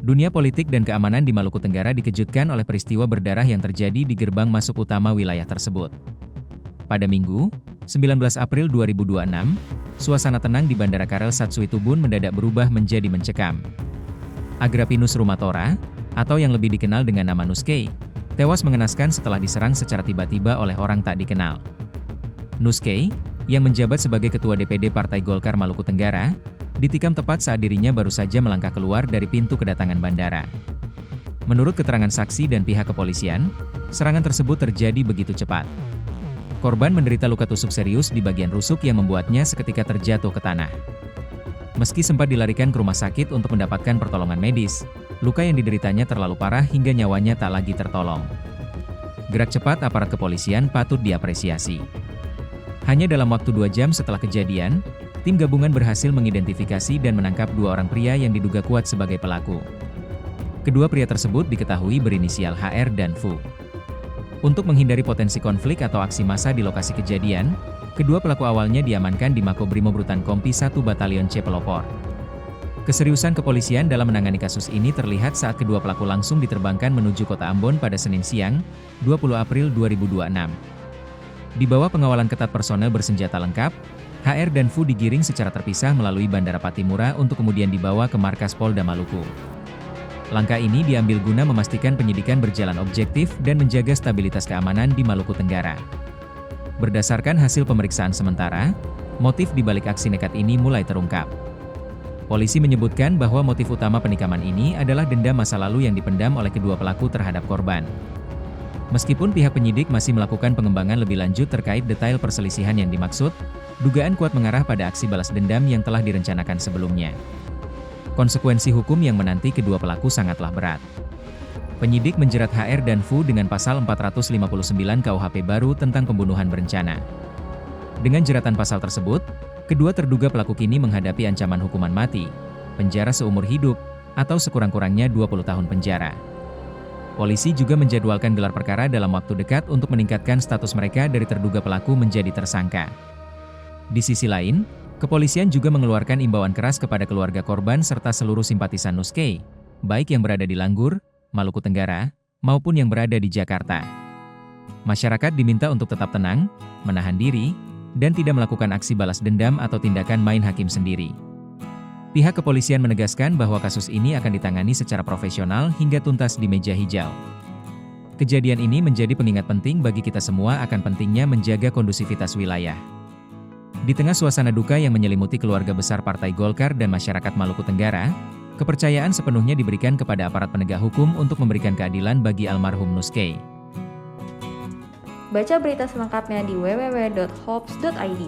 Dunia politik dan keamanan di Maluku Tenggara dikejutkan oleh peristiwa berdarah yang terjadi di gerbang masuk utama wilayah tersebut. Pada Minggu, 19 April 2026, suasana tenang di Bandara Karel Satsuitubun mendadak berubah menjadi mencekam. Agrapinus Rumatora, atau yang lebih dikenal dengan nama Nuskei, tewas mengenaskan setelah diserang secara tiba-tiba oleh orang tak dikenal. Nuskei, yang menjabat sebagai Ketua DPD Partai Golkar Maluku Tenggara, ditikam tepat saat dirinya baru saja melangkah keluar dari pintu kedatangan bandara. Menurut keterangan saksi dan pihak kepolisian, serangan tersebut terjadi begitu cepat. Korban menderita luka tusuk serius di bagian rusuk yang membuatnya seketika terjatuh ke tanah. Meski sempat dilarikan ke rumah sakit untuk mendapatkan pertolongan medis, luka yang dideritanya terlalu parah hingga nyawanya tak lagi tertolong. Gerak cepat aparat kepolisian patut diapresiasi. Hanya dalam waktu 2 jam setelah kejadian, tim gabungan berhasil mengidentifikasi dan menangkap 2 orang pria yang diduga kuat sebagai pelaku. Kedua pria tersebut diketahui berinisial HR dan FU. Untuk menghindari potensi konflik atau aksi massa di lokasi kejadian, kedua pelaku awalnya diamankan di Makobrimob Rutan Kompi 1 Batalion C Pelopor. Keseriusan kepolisian dalam menangani kasus ini terlihat saat kedua pelaku langsung diterbangkan menuju kota Ambon pada Senin siang, 20 April 2026. Di bawah pengawalan ketat personel bersenjata lengkap, HR dan FU digiring secara terpisah melalui Bandara Patimura untuk kemudian dibawa ke markas Polda Maluku. Langkah ini diambil guna memastikan penyidikan berjalan objektif dan menjaga stabilitas keamanan di Maluku Tenggara. Berdasarkan hasil pemeriksaan sementara, motif di balik aksi nekat ini mulai terungkap. Polisi menyebutkan bahwa motif utama penikaman ini adalah dendam masa lalu yang dipendam oleh kedua pelaku terhadap korban. Meskipun pihak penyidik masih melakukan pengembangan lebih lanjut terkait detail perselisihan yang dimaksud, dugaan kuat mengarah pada aksi balas dendam yang telah direncanakan sebelumnya. Konsekuensi hukum yang menanti kedua pelaku sangatlah berat. Penyidik menjerat HR dan FU dengan pasal 459 KUHP baru tentang pembunuhan berencana. Dengan jeratan pasal tersebut, kedua terduga pelaku kini menghadapi ancaman hukuman mati, penjara seumur hidup, atau sekurang-kurangnya 20 tahun penjara. Polisi juga menjadwalkan gelar perkara dalam waktu dekat untuk meningkatkan status mereka dari terduga pelaku menjadi tersangka. Di sisi lain, kepolisian juga mengeluarkan imbauan keras kepada keluarga korban serta seluruh simpatisan Nuskei, baik yang berada di Langgur, Maluku Tenggara, maupun yang berada di Jakarta. Masyarakat diminta untuk tetap tenang, menahan diri, dan tidak melakukan aksi balas dendam atau tindakan main hakim sendiri. Pihak kepolisian menegaskan bahwa kasus ini akan ditangani secara profesional hingga tuntas di meja hijau. Kejadian ini menjadi pengingat penting bagi kita semua akan pentingnya menjaga kondusivitas wilayah. Di tengah suasana duka yang menyelimuti keluarga besar Partai Golkar dan masyarakat Maluku Tenggara, kepercayaan sepenuhnya diberikan kepada aparat penegak hukum untuk memberikan keadilan bagi almarhum Nuskei. Baca berita selengkapnya di www.hops.id.